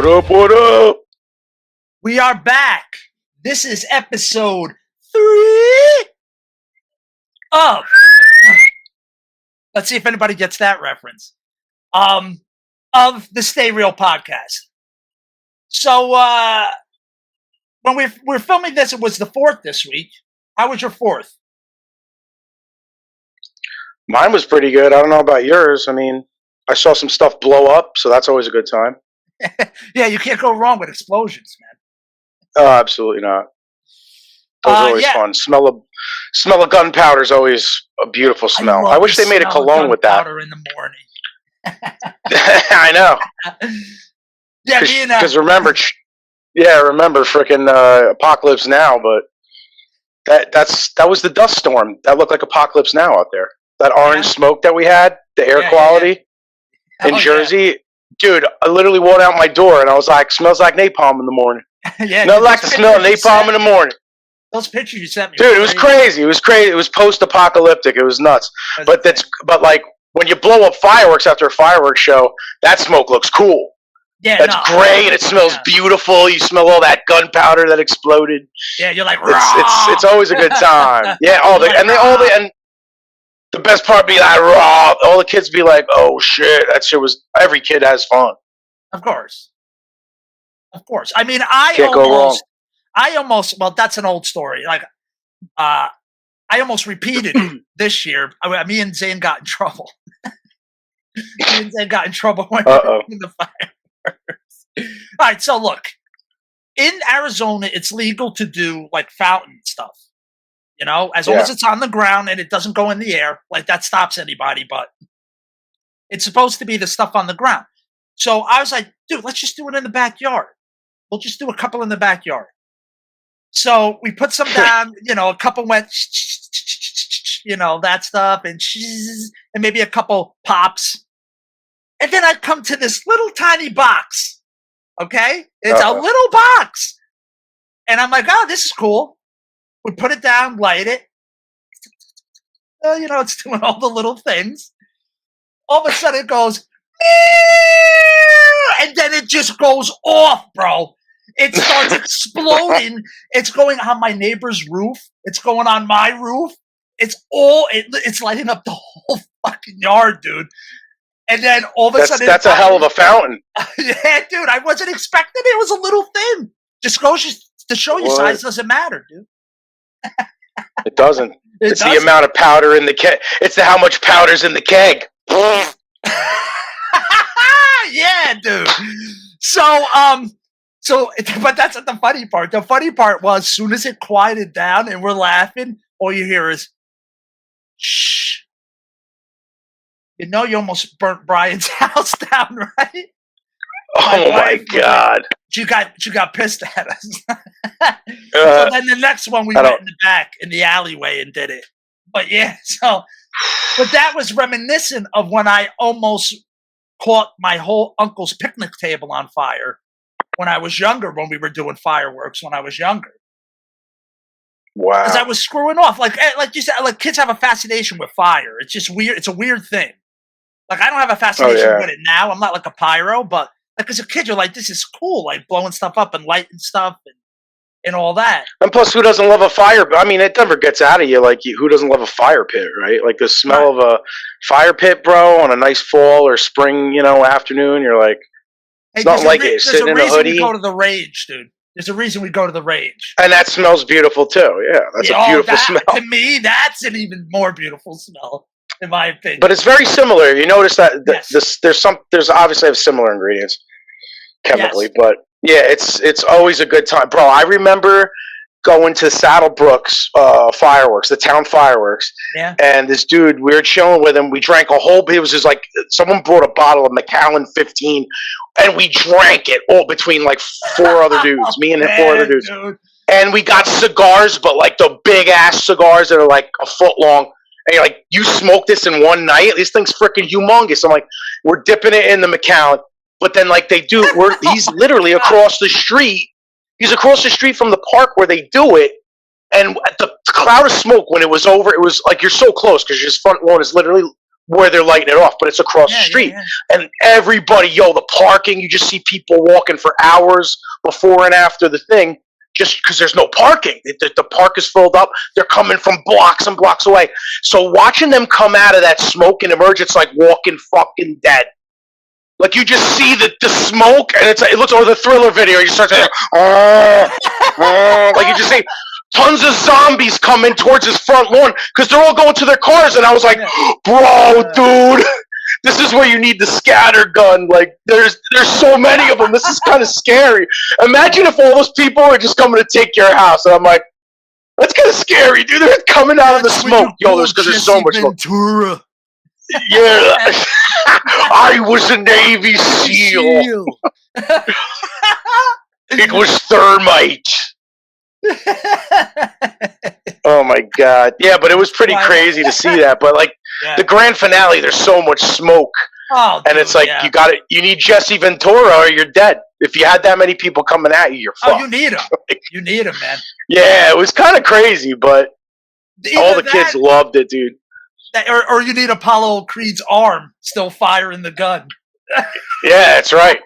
What up, what up? We are back. This is episode 3 of... Let's see if anybody gets that reference. Of the Stay Real podcast. So, when we're filming this, it was the 4th this week. How was your 4th? Mine was pretty good. I don't know about yours. I mean, I saw some stuff blow up, so that's always a good time. Yeah, you can't go wrong with explosions, man. Oh, absolutely not. Those are always fun. Smell of gunpowder is always a beautiful smell. I wish they made a cologne with that. In the morning. I know. Yeah, because remember freaking Apocalypse Now, but that was the dust storm. That looked like Apocalypse Now out there. That orange smoke that we had, the air quality in Jersey. Yeah. Dude, I literally walked out my door and I was like, smells like napalm in the morning. Yeah, nothing like the smell of napalm in the morning. Those pictures you sent me, dude, it was crazy. It was crazy. It was post-apocalyptic. It was nuts. But like when you blow up fireworks after a fireworks show, that smoke looks cool. Yeah, that's gray and it smells beautiful. You smell all that gunpowder that exploded. Yeah, you're like, it's always a good time. Yeah, and the best part be like raw. All the kids be like, "Oh shit, that shit was." Every kid has fun. Of course. I mean, well, that's an old story. Like, I almost repeated it this year. Me and Zane got in trouble. When we were in the fireworks. All right, so look, in Arizona, it's legal to do like fountain stuff. You know, as long as it's on the ground and it doesn't go in the air, like that stops anybody. But it's supposed to be the stuff on the ground. So I was like, dude, let's just do it in the backyard. We'll just do a couple in the backyard. So we put some down, a couple went, that stuff, and maybe a couple pops. And then I come to this little tiny box, okay? It's a little box. And I'm like, oh, this is cool. We put it down, light it. It's doing all the little things. All of a sudden it goes, and then it just goes off, bro. It starts exploding. It's going on my neighbor's roof. It's going on my roof. It's lighting up the whole fucking yard, dude. And then all of a sudden... That's a hell of a fountain. Yeah, dude. I wasn't expecting it. It was a little thing. Just goes to show you size doesn't matter, dude. It doesn't. It's the amount of powder in the keg. It's how much powder's in the keg. Yeah, dude. But that's not the funny part. The funny part was, as soon as it quieted down and we're laughing, all you hear is, shh. You almost burnt Brian's house down, right? Oh my God. She got pissed at us. So then the next one we went in the back in the alleyway and did it. But yeah, but that was reminiscent of when I almost caught my whole uncle's picnic table on fire when I was younger, when we were doing fireworks when I was younger. Wow. Because I was screwing off. Like you said, like kids have a fascination with fire. It's just weird. It's a weird thing. Like I don't have a fascination with it now. I'm not like a pyro, but like as a kid, you're like, this is cool, like blowing stuff up and lighting stuff and all that. And plus, who doesn't love a fire? I mean, it never gets out of you. Like, who doesn't love a fire pit, right? Like the smell of a fire pit, bro, on a nice fall or spring, afternoon. You're like, it's not like it. Sitting in a hoodie. There's a reason we go to the Rage, dude. There's a reason we go to the Rage. And that smells beautiful too. Yeah, that's a beautiful smell. To me, that's an even more beautiful smell, in my opinion. But it's very similar. You notice that there's obviously have similar ingredients chemically, but yeah, it's always a good time, bro. I remember going to Saddlebrooks fireworks, the town fireworks, and this dude, we were chilling with him. We drank a whole. It was just like someone brought a bottle of Macallan 15, and we drank it all between like 4 other dudes, me and 4 other dudes. Dude. And we got cigars, but like the big ass cigars that are like a foot long. And you're like, you smoke this in one night? This thing's freaking humongous. I'm like, we're dipping it in the Macallan. But then, like, he's literally across the street. He's across the street from the park where they do it. And the cloud of smoke, when it was over, it was like you're so close because your front lawn is literally where they're lighting it off, but it's across the street. And everybody, the parking, you just see people walking for hours before and after the thing, just because there's no parking. The park is filled up. They're coming from blocks and blocks away. So watching them come out of that smoke and emerge, it's like Walking fucking Dead. Like you just see the smoke, and it looks like the Thriller video. You start to like you just see tons of zombies coming towards his front lawn because they're all going to their cars. And I was like, bro, dude, this is where you need the scatter gun. Like there's so many of them. This is kind of scary. Imagine if all those people were just coming to take your house. And I'm like, that's kind of scary, dude. They're coming out of the smoke. Because there's so much smoke. Yeah, I was a Navy SEAL. It was thermite. Oh my god! Yeah, but it was pretty crazy to see that. But like the grand finale, there's so much smoke, and it's like you need Jesse Ventura or you're dead. If you had that many people coming at you, you're fucked. You need him. You need him, man. Yeah, it was kind of crazy, but all the kids loved it, dude. Or you need Apollo Creed's arm still firing the gun. Yeah, that's right.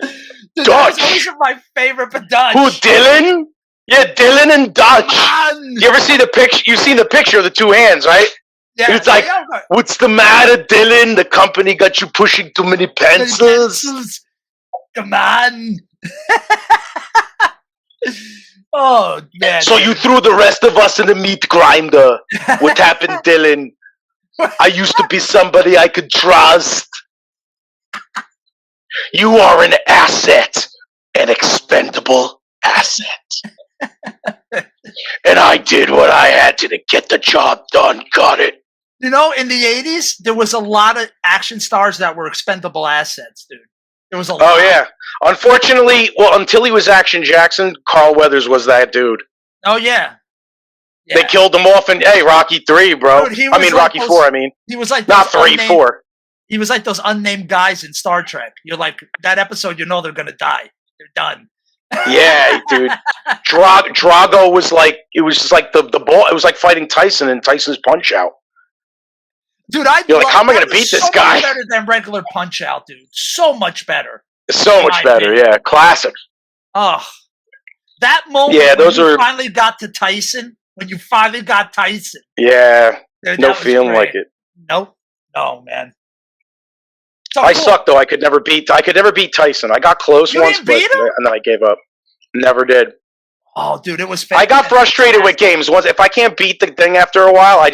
Dude, Dutch. Those are my favorite, but Dutch. Who, Dylan? Yeah, Dylan and Dutch. You ever see the picture? You've seen the picture of the two hands, right? Yeah. It's like, what's the matter, Dylan? The company got you pushing too many pencils. Come on. Oh, man. So you threw the rest of us in the meat grinder. What happened, Dylan? I used to be somebody I could trust. You are an asset. An expendable asset. And I did what I had to get the job done. Got it. You know, in the 80s, there was a lot of action stars that were expendable assets, dude. There was a lot. Oh, yeah. Unfortunately, until he was Action Jackson, Carl Weathers was that dude. Oh, yeah. They killed him off in, Rocky 3, bro. Dude, Rocky 4, He was like... Not 3, 4. He was like those unnamed guys in Star Trek. You're like, that episode, they're going to die. They're done. Yeah, dude. Drago was like, it was just like the ball. It was like fighting Tyson in Tyson's Punch-Out. Dude, you're like, how am I going to beat this guy? So much better than regular Punch-Out, dude. So much better. So much better, yeah. Classic. Oh, that moment when you finally got to Tyson, Yeah, no feeling like it. Nope. No, man. So I sucked though. I could never beat Tyson. I got close once, and then I gave up. Never did. Oh, dude, it was. I got frustrated with games. Once, if I can't beat the thing after a while, I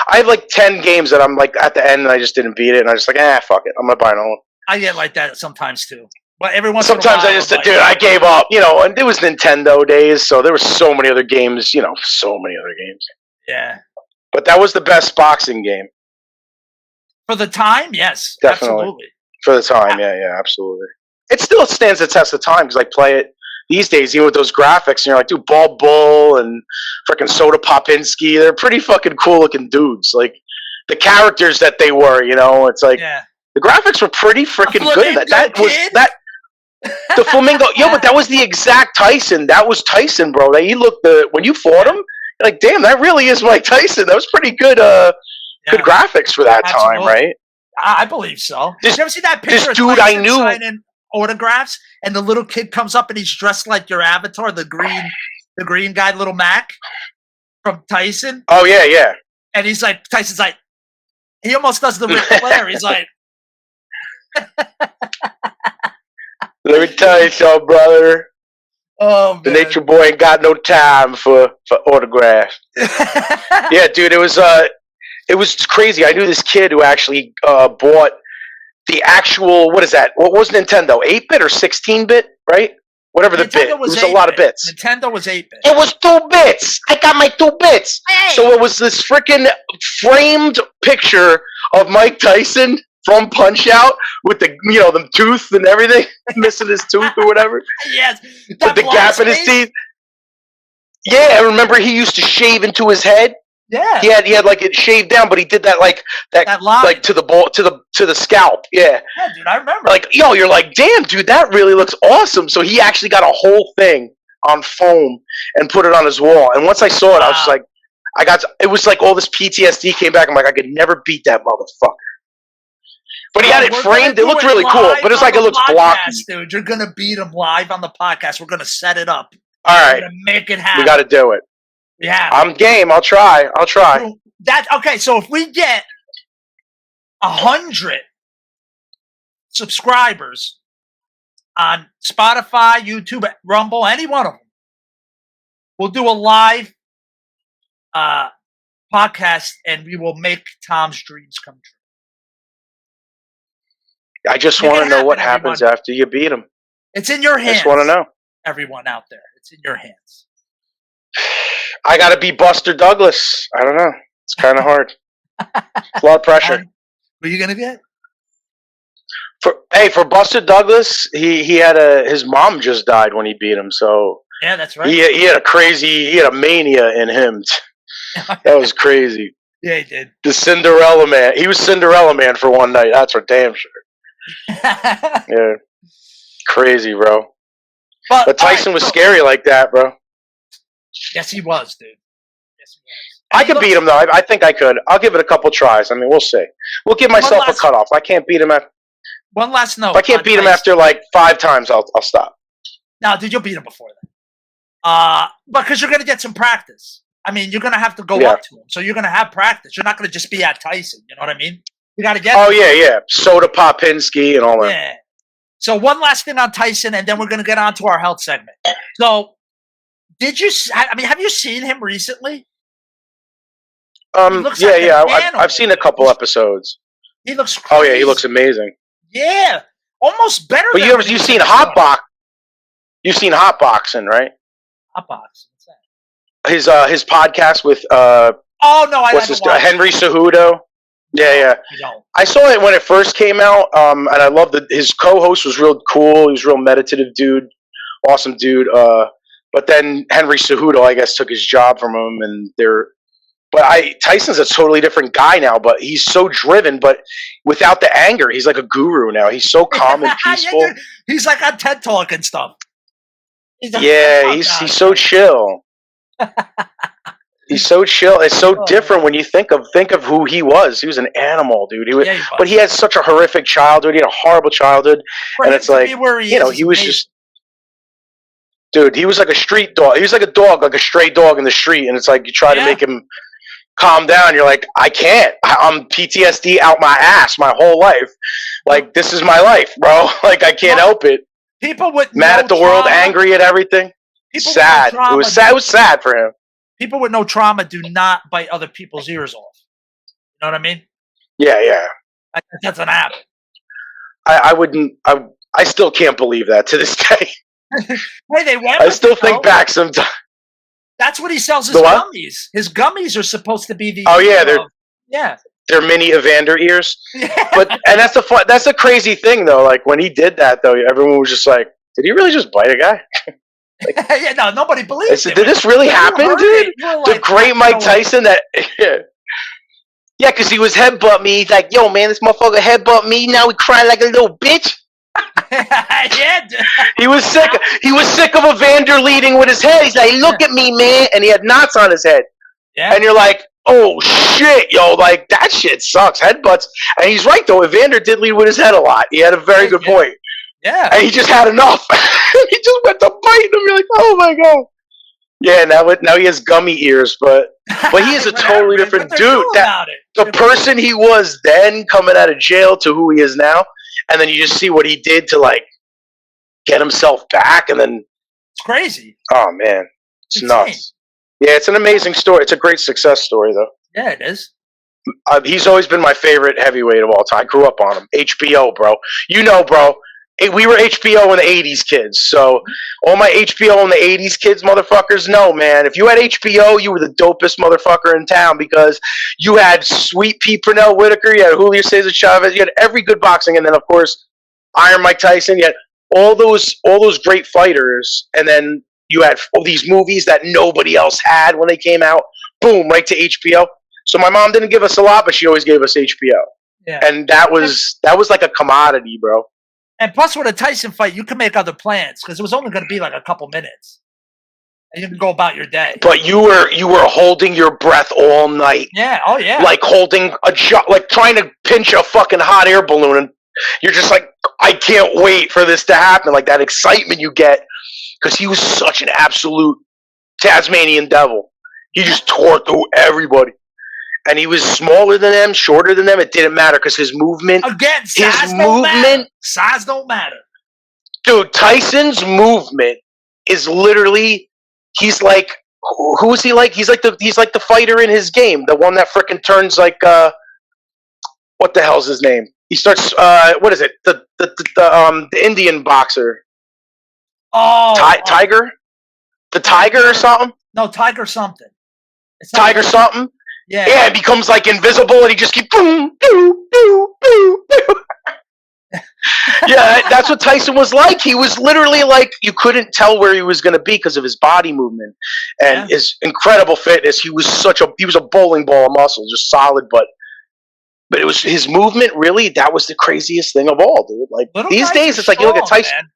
have like 10 games that I'm like at the end, and I just didn't beat it, and I just like, fuck it, I'm gonna buy another one. I get like that sometimes too. But every once sometimes in a while, I just said, dude, I gave up. And it was Nintendo days, so there were so many other games. So many other games. Yeah. But that was the best boxing game. For the time, yes, definitely. Absolutely. For the time, yeah, absolutely. It still stands the test of time because I play it these days, even with those graphics. And you're like, dude, Bald Bull and freaking Soda Popinski, they're pretty fucking cool looking dudes. Like the characters that they were, it's like the graphics were pretty freaking good. The Flamingo, but that was the exact Tyson. That was Tyson, bro. He looked when you fought him, you're like, damn, that really is Mike Tyson. That was pretty good. Good graphics for that time, right? I believe so. Did you ever see that picture of dude Tyson I knew signing autographs, and the little kid comes up and he's dressed like your avatar, the green guy, Little Mac from Tyson? Oh yeah. And he's like, Tyson's like, he almost does the Ric Flair. He's like, let me tell you something, brother. Oh, man. The Nature Boy ain't got no time for autographs. Yeah, dude, it was crazy. I knew this kid who actually bought the actual, what is that? What was Nintendo? 8-bit or 16-bit, right? Whatever the bit. It was a lot of bits. Nintendo was 8-bit. It was 2 bits. I got my 2 bits. Hey. So it was this freaking framed picture of Mike Tyson from Punch-Out with the tooth and everything, missing his tooth or whatever. Yes. With the gap in his teeth. Yeah, I remember he used to shave into his head. Yeah. He had like it shaved down, but he did that that line. Like to the scalp. Yeah. Yeah, dude, I remember. Like, you're like, damn, dude, that really looks awesome. So he actually got a whole thing on foam and put it on his wall. And once I saw it, I was just like, it was like all this PTSD came back. I'm like, I could never beat that motherfucker. But he had it framed. It looked really cool. But it's like it looks blocky. Dude, you're gonna beat him live on the podcast. We're gonna set it up. All right, we're gonna make it happen. We got to do it. Yeah, I'm game. I'll try. That okay? So if we get 100 subscribers on Spotify, YouTube, Rumble, any one of them, we'll do a live podcast, and we will make Tom's dreams come true. I just want to know what happens after you beat him. It's in your hands. I just want to know. Everyone out there, it's in your hands. I got to be Buster Douglas. I don't know. It's kind of hard. It's a lot of pressure. What are you gonna get? For Buster Douglas, he had his mom just died when he beat him. So yeah, that's right. He had a mania in him. That was crazy. Yeah, he did. The Cinderella Man. He was Cinderella Man for one night. That's for damn sure. Yeah, crazy, bro. But Tyson was scary like that, bro. Yes, he was, dude. Yes, he was. I could beat him though. I think I could. I'll give it a couple tries. I mean, we'll see. We'll give myself a cutoff. I can't beat him at. One last note. If I can't beat him after like 5 times, I'll stop. No, dude, you'll beat him before that. Because you're gonna get some practice. I mean, you're gonna have to go up to him, so you're gonna have practice. You're not gonna just be at Tyson. You know what I mean? You got to get. Oh yeah. Soda Popinski and all that. Yeah. So one last thing on Tyson, and then we're gonna get on to our health segment. So, have you seen him recently? I've seen a couple episodes. He looks crazy. Oh yeah, he looks amazing. Yeah, almost better. But you've seen Hot You've seen Hot Boxing, right? Hot Boxing. What's that? His podcast with what's his Henry Cejudo. Yeah. I saw it when it first came out, and I loved his co-host was real cool. He was a real meditative dude, awesome dude. But then Henry Cejudo, I guess, took his job from him, and Tyson's a totally different guy now, but he's so driven, but without the anger. He's like a guru now. He's so calm and peaceful. He's like on TED Talk and stuff. He's so chill. He's so chill. It's so different when you think of who he was. He was an animal, dude. But he had such a horrific childhood. He had a horrible childhood, and it's like he was just. Dude, he was like a street dog. He was like a dog, like a stray dog in the street, and it's like you try to make him calm down. You're like, I can't. I'm PTSD out my ass my whole life. Like, this is my life, bro. Like, I can't help it. People with mad at the world, angry at everything. Sad. It was sad. It was sad for him. People with no trauma do not bite other people's ears off. You know what I mean? Yeah. That's an app. I wouldn't. I still can't believe that to this day. Hey, they went. I still think back sometimes. That's what he sells his gummies. His gummies are supposed to be the. Oh yeah, they're mini Evander ears. Yeah. And that's the crazy thing though. Like when he did that though, everyone was just like, "Did he really just bite a guy?" No, nobody believes it. Did this really happen, dude? The great Mike Tyson. Yeah, because he was headbutt me. He's like, "Yo, man, this motherfucker headbutt me. Now he crying like a little bitch." Yeah, he was sick. He was sick of Evander leading with his head. He's like, "Look at me, man," and he had knots on his head. Yeah, and you're like, "Oh shit, yo, like that shit sucks." Headbutts, and he's right though. Evander did lead with his head a lot. He had a very good point. Yeah, and he just had enough. He just went to biting him. You're like, "Oh my god." Yeah, now he has gummy ears, but he is a totally different dude. The person he was then coming out of jail to who he is now. And then you just see what he did to like get himself back, and then it's crazy. Oh man, it's nuts. Yeah, it's an amazing story. It's a great success story, though. Yeah, it is. He's always been my favorite heavyweight of all time. I grew up on him. HBO, bro. You know, bro. We were HBO in the '80s kids, so all my HBO in the '80s kids, motherfuckers, know, man. If you had HBO, you were the dopest motherfucker in town because you had Sweet Pea Pernell Whitaker, you had Julio Cesar Chavez, you had every good boxing, and then of course Iron Mike Tyson. You had all those great fighters, and then you had all these movies that nobody else had when they came out. Boom, right to HBO. So my mom didn't give us a lot, but she always gave us HBO, and that was like a commodity, bro. And plus, with a Tyson fight, you can make other plans because it was only going to be like a couple minutes. And you can go about your day. But you were holding your breath all night. Yeah. Oh yeah. Like holding like trying to pinch a fucking hot air balloon, and you're just like, I can't wait for this to happen. Like that excitement you get, because he was such an absolute Tasmanian devil. He just tore through everybody. And he was smaller than them, shorter than them. It didn't matter because his movement. Again, size don't matter. Size don't matter. Dude, Tyson's movement is literally. He's like, who is he like? He's like the fighter in his game, the one that frickin' turns like what the hell's his name? He starts what is it? The Indian boxer. Oh, Tiger, the Tiger or something? No, Tiger something. It's Tiger something. Yeah. Yeah, it becomes like invisible, and he just keeps boom, boom, boom, boom, boom. Yeah, that's what Tyson was like. He was literally like, you couldn't tell where he was going to be because of his body movement and his incredible fitness. He was a bowling ball of muscle, just solid. But it was his movement. Really, that was the craziest thing of all, dude. Like these days, it's like you look at Tyson. Man.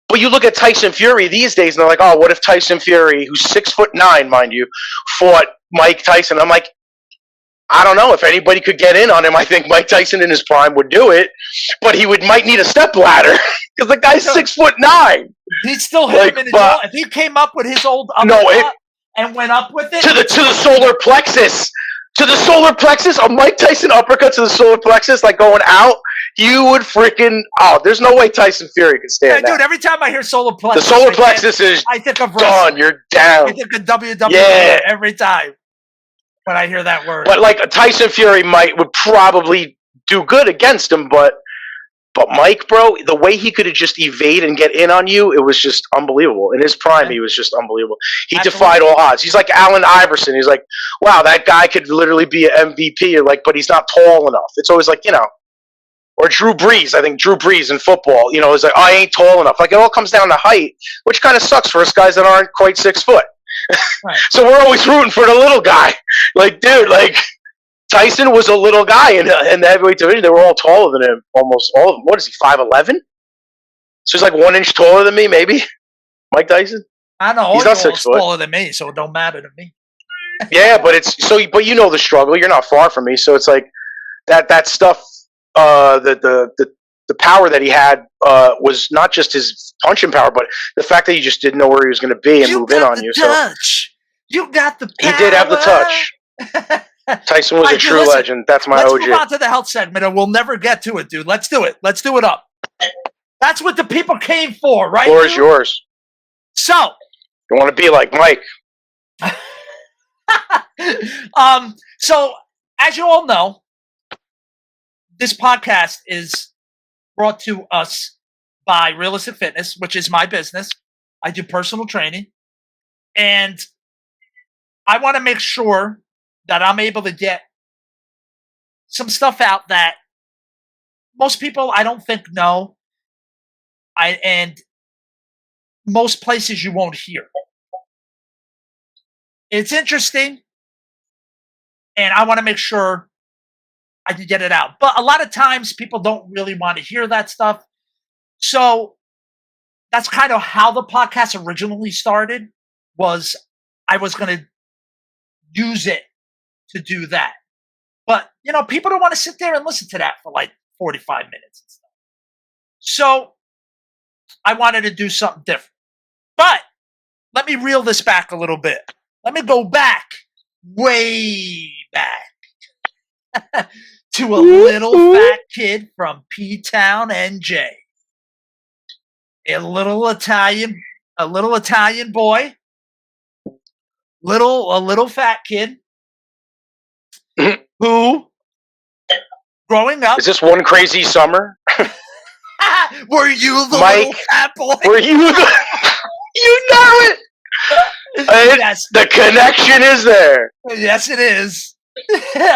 But you look at Tyson Fury these days, and they're like, oh, what if Tyson Fury, who's 6'9", mind you, fought Mike Tyson? I'm like, I don't know. If anybody could get in on him, I think Mike Tyson in his prime would do it. But he might need a step ladder because the guy's 6'9". He'd still hit him in his jaw. If he came up with his old and went up with it to the solar plexus. To the solar plexus, a Mike Tyson uppercut to the solar plexus, like going out, you would freaking there's no way Tyson Fury could stand that. Dude, every time I hear solar plexus, the solar plexus is I think of done. You're down. I think of WWE every time when I hear that word. But like a Tyson Fury would probably do good against him, but Mike, bro, the way he could have just evade and get in on you, it was just unbelievable. In his prime, he was just unbelievable. He defied all odds. He's like Allen Iverson. He's like, wow, that guy could literally be an MVP. Like, but he's not tall enough. It's always like, or Drew Brees. I think Drew Brees in football, is like, I ain't tall enough. Like, it all comes down to height, which kind of sucks for us guys that aren't quite 6 foot. Right. So we're always rooting for the little guy. Like, dude, like, Tyson was a little guy in the heavyweight division. They were all taller than him, almost all of them. What is he, 5'11"? So he's like 1 inch taller than me, maybe? Mike Tyson? I know. He's not 6 foot. Taller than me, so it don't matter to me. Yeah, but but you know the struggle. You're not far from me, so it's like that stuff. The power that he had was not just his punching power, but the fact that he just didn't know where he was going to be and move in on you. Touch. So you got the power. He did have the touch. Tyson was a true legend. That's my OG. Let's move on to the health segment, and we'll never get to it, dude. Let's do it. Let's do it up. That's what the people came for, right? The floor is yours. So you want to be like Mike. So as you all know, this podcast is brought to us by Realistic Fitness, which is my business. I do personal training, and I want to make sure that I'm able to get some stuff out that most people I don't think know, and most places you won't hear. It's interesting, and I want to make sure I can get it out. But a lot of times people don't really want to hear that stuff. So that's kind of how the podcast originally started, was I was going to use it to do that. But, people don't want to sit there and listen to that for like 45 minutes and stuff. So I wanted to do something different. But let me reel this back a little bit. Let me go back, way back, to a little fat kid from P-Town, NJ. A little Italian boy, a little fat kid, who, growing up... Is this One Crazy Summer? Were you the Mike, little fat boy? Were you the... You know it! Yes. The connection is there. Yes, it is.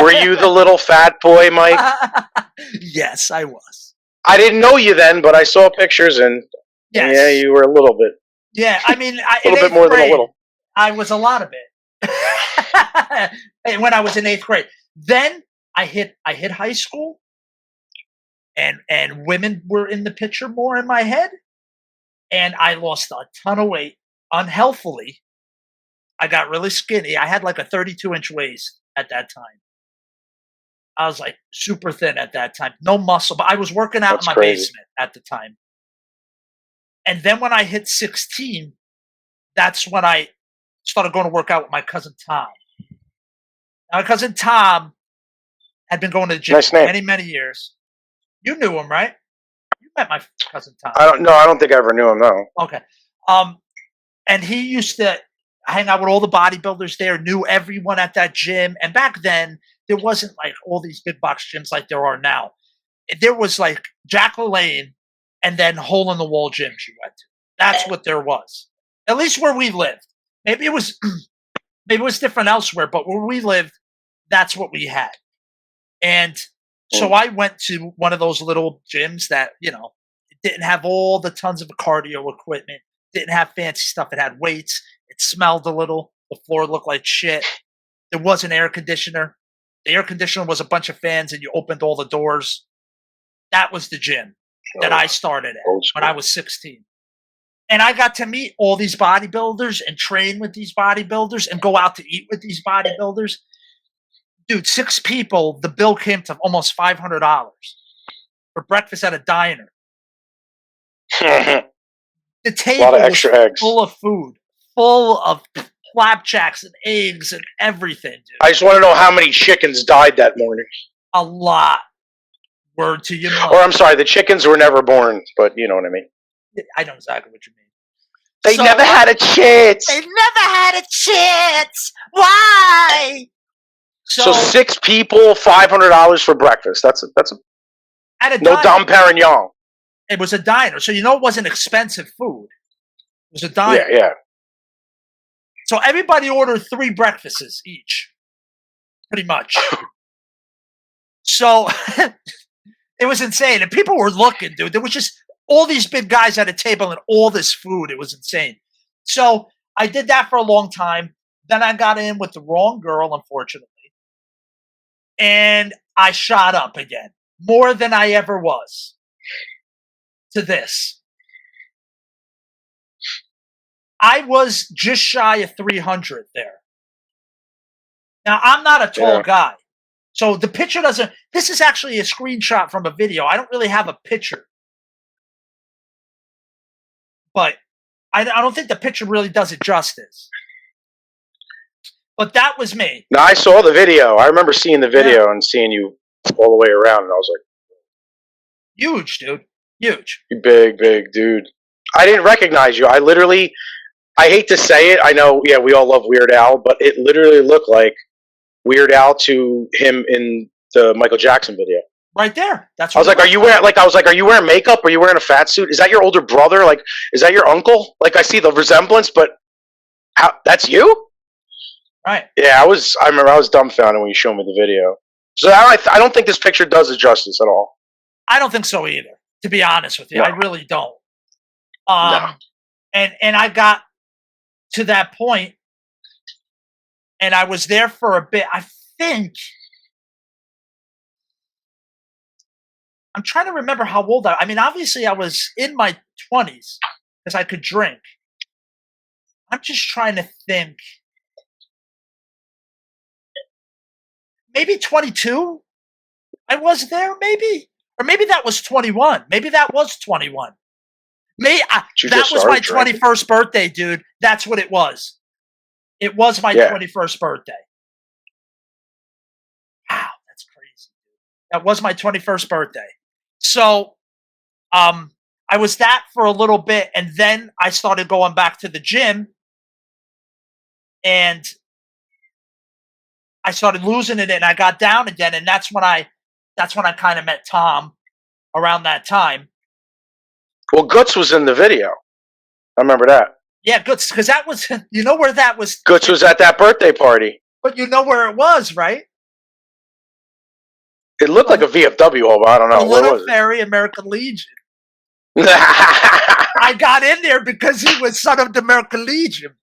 Were you the little fat boy, Mike? Yes, I was. I didn't know you then, but I saw pictures, and yeah, you were a little bit. Yeah, I mean... a little bit more than a little. I was a lot of it. When I was in 8th grade. Then I hit high school, and women were in the picture more in my head, and I lost a ton of weight unhealthily I got really skinny. I had like a 32-inch waist at that time. I was like super thin at that time, no muscle, but I was working out in my basement at the time. And then when I hit 16, that's when I started going to work out with my cousin Tom. Now, my cousin Tom had been going to the gym for many, many years. You knew him, right? You met my cousin Tom. I don't think I ever knew him, no. Okay. And he used to hang out with all the bodybuilders there, knew everyone at that gym. And back then, there wasn't like all these big box gyms like there are now. There was like Jack LaLanne and then hole in the wall gyms you went to. That's what there was. At least where we lived. Maybe it was different elsewhere, but where we lived, that's what we had. And so I went to one of those little gyms that, didn't have all the tons of cardio equipment, didn't have fancy stuff. It had weights. It smelled a little. The floor looked like shit. There was an air conditioner. The air conditioner was a bunch of fans, and you opened all the doors. That was the gym that I started at when I was 16. And I got to meet all these bodybuilders and train with these bodybuilders and go out to eat with these bodybuilders. Dude, 6 people, the bill came to almost $500 for breakfast at a diner. The table was full of food, full of flapjacks and eggs and everything, dude. I just want to know how many chickens died that morning. A lot. Word to you. Or I'm sorry, the chickens were never born, but you know what I mean. I know exactly what you mean. They never had a chance. They never had a chance. Why? So 6 people, $500 for breakfast. That's a at a no diner. Dom Perignon. It was a diner, so it wasn't expensive food. It was a diner. Yeah. So everybody ordered 3 breakfasts each, pretty much. So it was insane, and people were looking, dude. There was just all these big guys at a table and all this food. It was insane. So I did that for a long time. Then I got in with the wrong girl, unfortunately, and I shot up again, more than I ever was. To this, I was just shy of 300 there. Now, I'm not a tall guy, so the picture doesn't. This is actually a screenshot from a video. I don't really have a picture, but I don't think the picture really does it justice. But that was me. No, I saw the video. I remember seeing the video and seeing you all the way around, and I was like, huge, dude. Huge. Big dude. I didn't recognize you. I hate to say it. I know, we all love Weird Al, but it literally looked like Weird Al to him in the Michael Jackson video. Right there. That's what I was like, are you wearing makeup? Are you wearing a fat suit? Is that your older brother? Like, is that your uncle? Like, I see the resemblance, but that's you? Right. Yeah, I remember I was dumbfounded when you showed me the video. So I don't think this picture does it justice at all. I don't think so either. To be honest with you, no. I really don't. No. And I got to that point, and I was there for a bit. I think I'm trying to remember how old I mean, obviously, I was in my 20s because I could drink. I'm just trying to think. Maybe 22. I was there, maybe. Or maybe that was 21. Maybe that was 21. That was my 21st birthday, dude. That's what it was. It was my 21st birthday. Wow, that's crazy, dude. That was my 21st birthday. So, I was that for a little bit, and then I started going back to the gym, and I started losing it, and I got down again, and that's when I kind of met Tom around that time. Well, Guts was in the video. I remember that. Yeah, Guts, because that was, where that was. Guts was at that birthday party. But you know where it was, right? It looked like a VFW hole, but I don't know. Where was it? Ferry, American Legion. I got in there because he was son of the American Legion.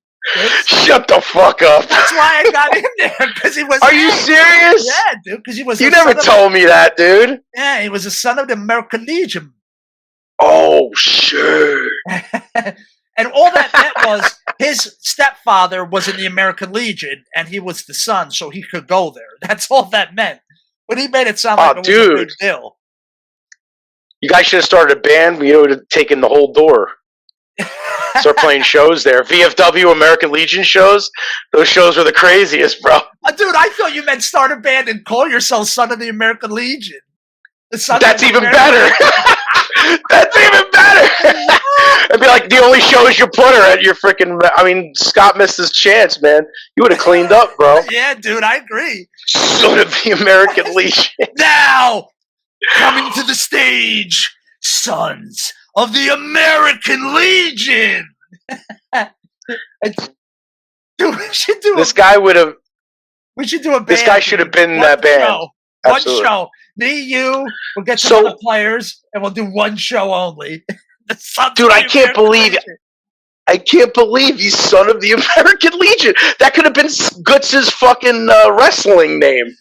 Shut the fuck up. That's why I got in there, because he was. Are you serious? Yeah, dude, because he was. You never told me that, dude. Yeah, he was a son of the American Legion. Oh, shit. And all that meant was his stepfather was in the American Legion, and he was the son, so he could go there. That's all that meant. But he made it sound like it was a big deal. You guys should have started a band. We would have taken the whole door. Start playing shows there. VFW American Legion shows. Those shows were the craziest, bro. Dude, I thought you meant start a band and call yourself Son of the American Legion. That's even better. That's even better. It'd be like the only shows you put her at your freaking. I mean, Scott missed his chance, man. You would have cleaned up, bro. Yeah, dude, I agree. Son of the American Legion. Now, coming to the stage, Sons of the American Legion. Dude, we should do this guy would have. We should do a band. This guy should have been in that band. One show. Me, you, we'll get some other players, and we'll do one show only. Dude, I can't believe he's Son of the American Legion. That could have been Guts' fucking wrestling name.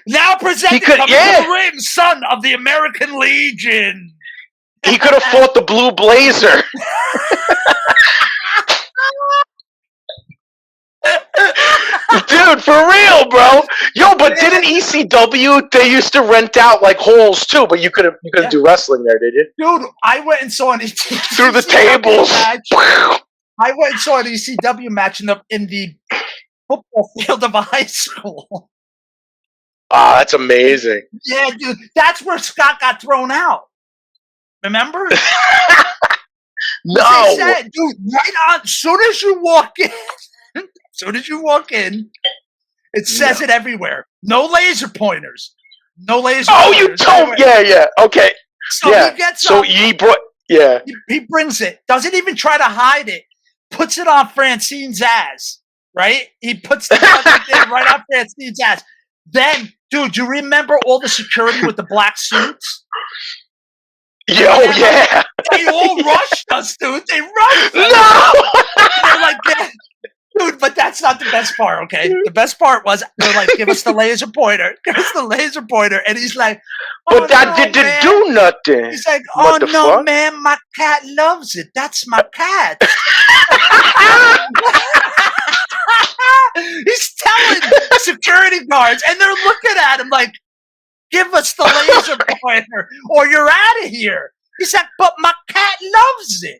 Now presented to the ring, Son of the American Legion. He could have fought the Blue Blazer. Dude, for real, bro. Yo, but didn't ECW, they used to rent out like halls too, but you couldn't do wrestling there, did you? Dude, I went and saw an ECW through the tables. Match. I went and saw an ECW match in the football field of a high school. Ah, that's amazing. Yeah, dude. That's where Scott got thrown out. Remember? No. They said, dude, right on, as soon as you walk in, it says it everywhere. No laser pointers. No laser pointers. You told me. Yeah. Okay. So he gets up. He brings it. Doesn't even try to hide it. Puts it on Francine's ass. Right? He puts the thing right on Francine's ass. Then, dude, you remember all the security with the black suits? Yeah. They all rushed us, dude. They rushed us. No! They're like, dude, but that's not the best part, okay? The best part was they're like, give us the laser pointer. Give us the laser pointer. And he's like, but that didn't do nothing. He's like, oh, no, man, my cat loves it. That's my cat. He's telling security guards, and they're looking at him like, give us the laser pointer, or you're out of here. He's like, but my cat loves it.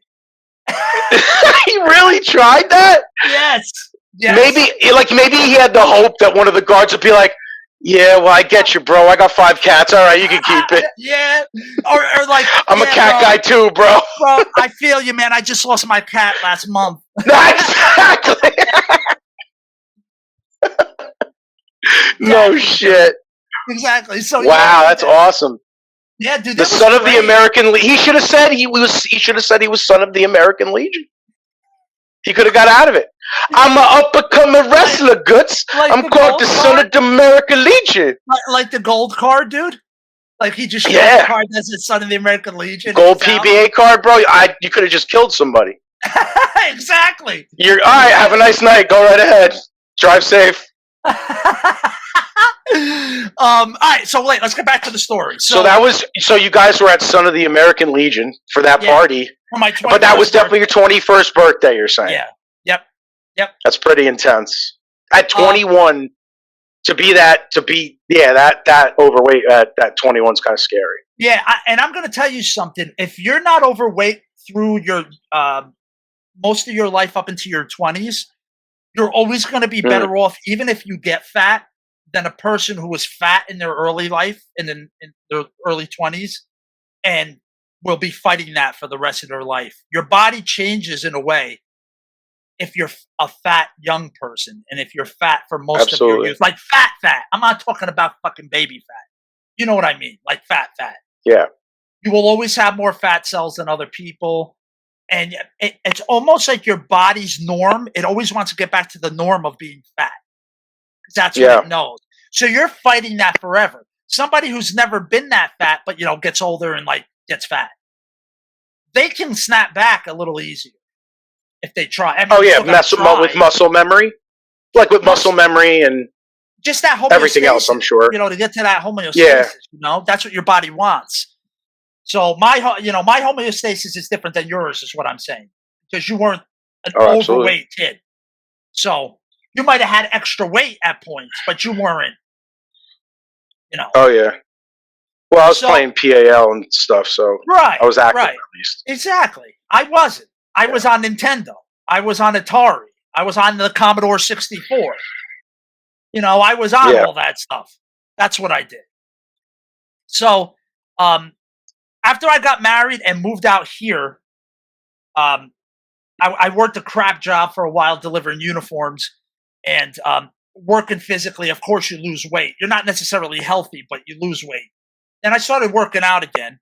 He really tried that? Yes. Maybe he had the hope that one of the guards would be like, yeah, well, I get you, bro. I got 5 cats. All right, you can keep it. Yeah. Or like, I'm a cat guy too, bro. Bro, I feel you, man. I just lost my cat last month. Exactly. No shit. Exactly. So wow, that's awesome. Yeah, dude. The Son of the American Legion. He should have said he was Son of the American Legion. He could have got out of it. I'm an up-and-coming wrestler, Guts. I'm called the Son of the American Legion. Like the gold card, dude? Like he just showed the card that says Son of the American Legion. Gold PBA card, bro. You could have just killed somebody. Exactly. You're all right. Have a nice night. Go right ahead. Drive safe. All right, so wait, let's get back to the story. So you guys were at Son of the American Legion for that party. For my 21st but that was definitely your 21st birthday, you're saying. Yeah. Yep. That's pretty intense. At 21 to be that overweight at 21 is kind of scary. Yeah, and I'm going to tell you something. If you're not overweight through your most of your life up into your 20s, you're always going to be better off, even if you get fat, than a person who was fat in their early life, in their early 20s, and will be fighting that for the rest of their life. Your body changes in a way if you're a fat young person, and if you're fat for most of your youth. Like fat. I'm not talking about fucking baby fat. You know what I mean? Like fat. Yeah. You will always have more fat cells than other people. And it's almost like your body's norm. It always wants to get back to the norm of being fat. Because that's what it knows. So you're fighting that forever. Somebody who's never been that fat, but, gets older and, gets fat, they can snap back a little easier if they try. I mean, with muscle memory? Like with muscle memory and just that homeostasis. Everything else, I'm sure. To get to that homeostasis, that's what your body wants. So my homeostasis is different than yours, is what I'm saying. Because you weren't an absolutely. overweight kid. So you might have had extra weight at points, but you weren't, you know. Oh yeah. Well, I was So playing PAL and stuff, so right, I was active right, at least. exactly. I wasn't. I was on Nintendo. I was on Atari. I was on the Commodore 64. You know, I was on Yeah. all that stuff. That's what I did. So, after I got married and moved out here, um, I worked a crap job for a while delivering uniforms and working physically. Of course, you lose weight. You're not necessarily healthy, but you lose weight. And I started working out again.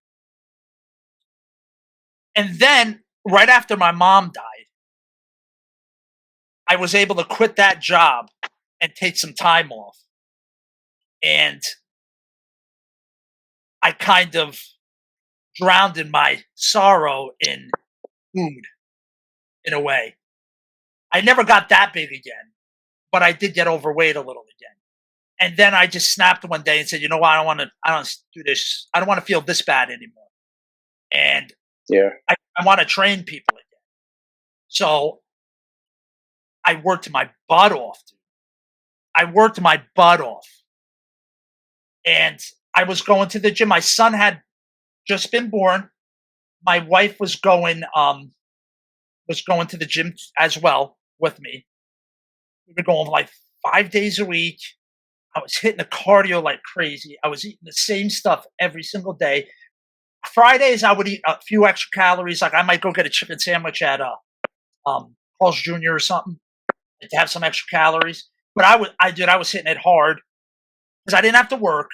And then, right after my mom died, I was able to quit that job and take some time off. And I kind of drowned in my sorrow in food in a way. I never got that big again, but I did get overweight a little again. And then I just snapped one day and said, you know what, I don't do this. I don't want to feel this bad anymore. And Yeah. I want to train people again. So I worked my butt off, dude. I worked my butt off. And I was going to the gym. My son had just been born. My wife was going to the gym as well with me. We were going like 5 days a week. I was hitting the cardio like crazy. I was eating the same stuff every single day. Fridays, I would eat a few extra calories. Like I might go get a chicken sandwich at Carl's Jr. or something to have some extra calories. But I was hitting it hard because I didn't have to work,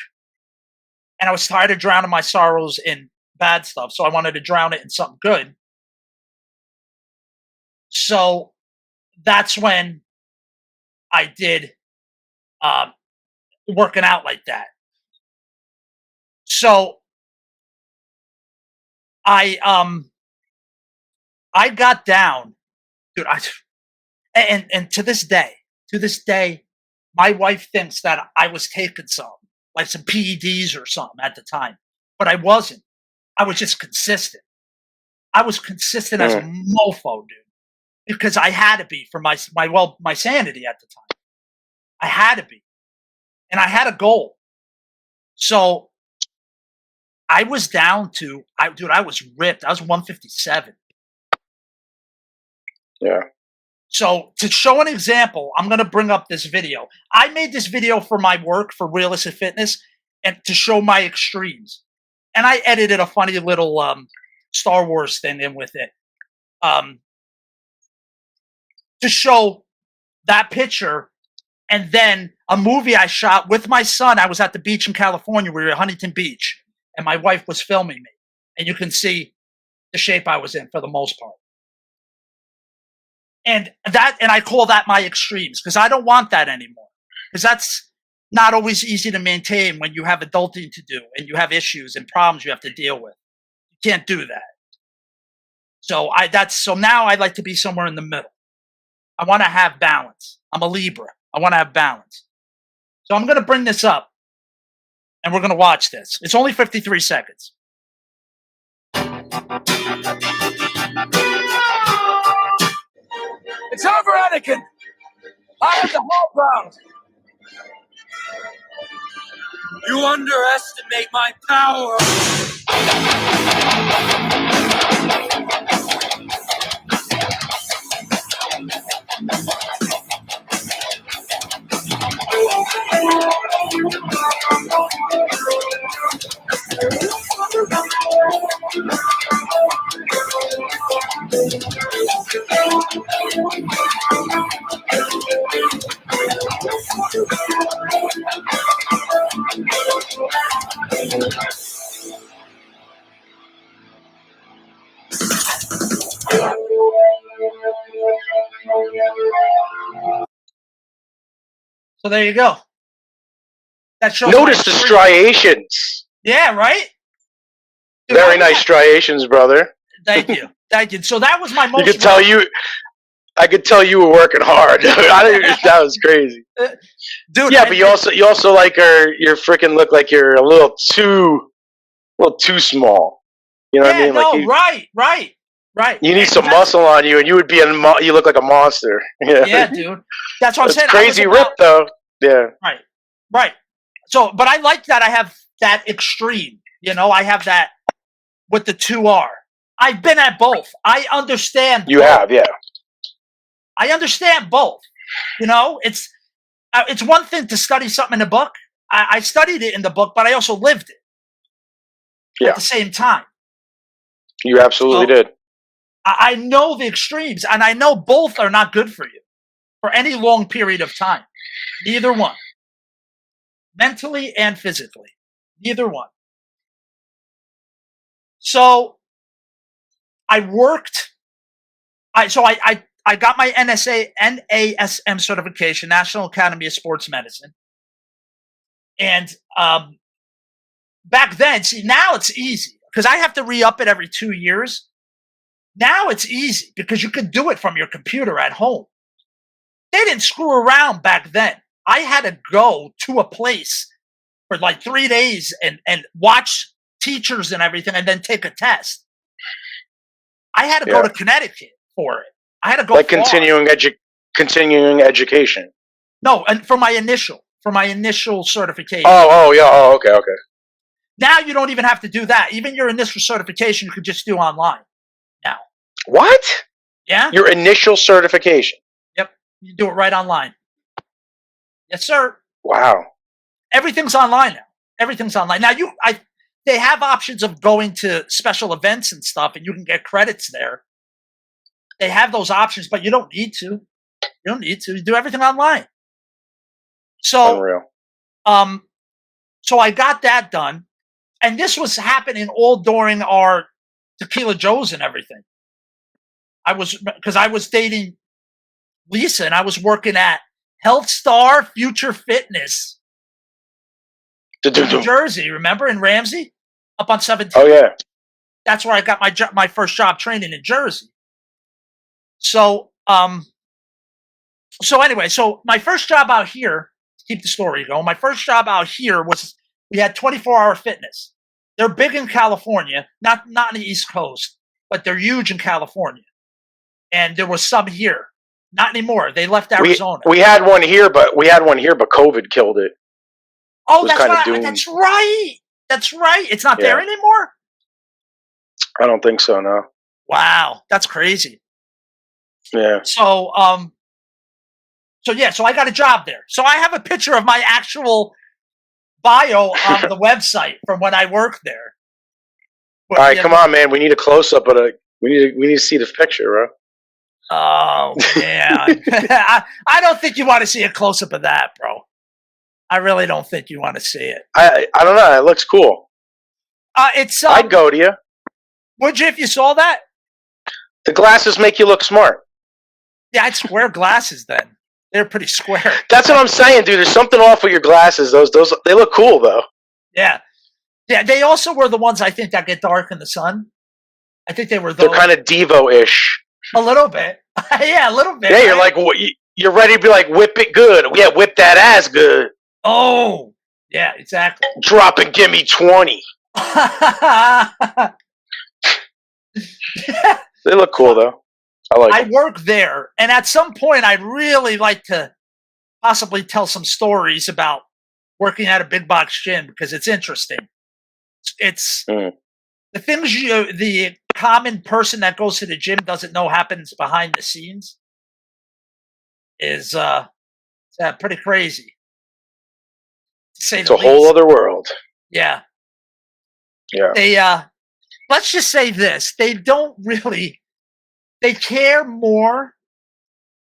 and I was tired of drowning my sorrows in bad stuff. So I wanted to drown it in something good. So that's when I did um, working out like that. So I I got down, dude. And to this day, my wife thinks that I was taking some, like some PEDs or something at the time, but I wasn't. I was just consistent. I was consistent as a Mm. mofo, dude, because I had to be for my sanity at the time. I had to be, and I had a goal. So I was down to, I was ripped. I was 157. Yeah. So to show an example, I'm going to bring up this video. I made this video for my work for Realistic Fitness and to show my extremes. And I edited a funny little Star Wars thing in with it to show that picture. And then a movie I shot with my son. I was at the beach in California. We were at Huntington Beach, and my wife was filming me. And you can see the shape I was in for the most part. And I call that my extremes because I don't want that anymore. Because that's not always easy to maintain when you have adulting to do and you have issues and problems you have to deal with. You can't do that. So now I like to be somewhere in the middle. I want to have balance. I'm a Libra. I want to have balance. So I'm going to bring this up and we're going to watch this. It's only 53 seconds. It's over, Anakin. I have the whole ground. You underestimate my power. So there you go. That shows Notice the striations. Yeah, right? Dude, very nice striations, brother. Thank you. Thank you. So that was my most... I could tell you were working hard. That was crazy. Dude, yeah, but you also like your freaking look like you're a little too small. You know what I mean? No, right. Right. You need some muscle on you, and you would be you look like a monster. Yeah, dude. That's what I'm saying. Crazy rip, though. Yeah. Right. Right. So, but I like that I have that extreme. You know, I have that with the 2R. I've been at both. I understand. You have, yeah. I understand both. You know, it's one thing to study something in a book. I studied it in the book, but I also lived it at the same time. You absolutely did. I know the extremes, and I know both are not good for you for any long period of time. Neither one. Mentally and physically. Neither one. So I worked. I got my NASM certification, National Academy of Sports Medicine. And back then, see, now it's easy because I have to re-up it every 2 years. Now it's easy because you can do it from your computer at home. They didn't screw around back then. I had to go to a place for like 3 days and watch teachers and everything and then take a test. I had to go to Connecticut for it. I had to go like continuing education. No, and for my initial certification. Oh, yeah. Oh, okay. Now you don't even have to do that. Even your initial certification, you could just do online now. What? Yeah. Your initial certification. Yep. You do it right online. Yes, sir. Wow. Everything's online now. Everything's online. Now they have options of going to special events and stuff, and you can get credits there. They have those options, but you don't need to. You don't need to. You do everything online. So, unreal. So I got that done, and this was happening all during our Tequila Joes and everything. Because I was dating Lisa, and I was working at Health Star Future Fitness in New Jersey. Remember, in Ramsey, up on 17. Oh yeah, that's where I got my first job training in Jersey. So anyway, so my first job out here, to keep the story going, my first job out here was we had 24-hour fitness. They're big in California, not in the East Coast, but they're huge in California. And there was some here. Not anymore. They left Arizona. We had one here, but COVID killed it. Oh, that's right. That's right. It's not there anymore? I don't think so, no. Wow, that's crazy. Yeah. So I got a job there. So I have a picture of my actual bio on the website from when I worked there. All right, come on, man. We need a close up, but we need to see the picture, bro. Oh man, I don't think you want to see a close up of that, bro. I really don't think you want to see it. I don't know. It looks cool. I'd go to you. Would you if you saw that? The glasses make you look smart. Yeah, I'd wear glasses then. They're pretty square. That's what I'm saying, dude. There's something off with your glasses. Those they look cool though. Yeah. Yeah, they also were the ones I think that get dark in the sun. I think they were those. They're kind of Devo-ish. A little bit. Yeah, a little bit. Yeah, you're like, you're ready to be like, whip it good. Yeah, whip that ass good. Oh, yeah, exactly. Drop and give me 20. They look cool though. I work there, and at some point, I'd really like to possibly tell some stories about working at a big box gym because it's interesting. It's the things the common person that goes to the gym doesn't know happens behind the scenes is pretty crazy. To say it's a whole other world. Yeah. Yeah. They let's just say this: they care more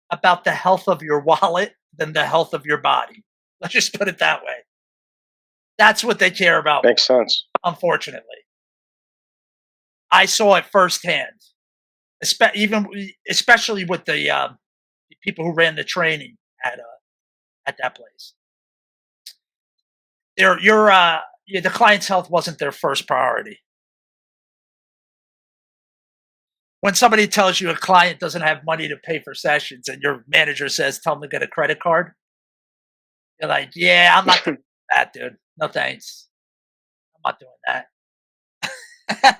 about the health of your wallet than the health of your body. Let's just put it that way. That's what they care about. Makes sense. Unfortunately. I saw it firsthand, especially with the people who ran the training at that place. The client's health wasn't their first priority. When somebody tells you a client doesn't have money to pay for sessions, and your manager says, "Tell them to get a credit card," you're like, "Yeah, I'm not doing that, dude. No thanks. I'm not doing that."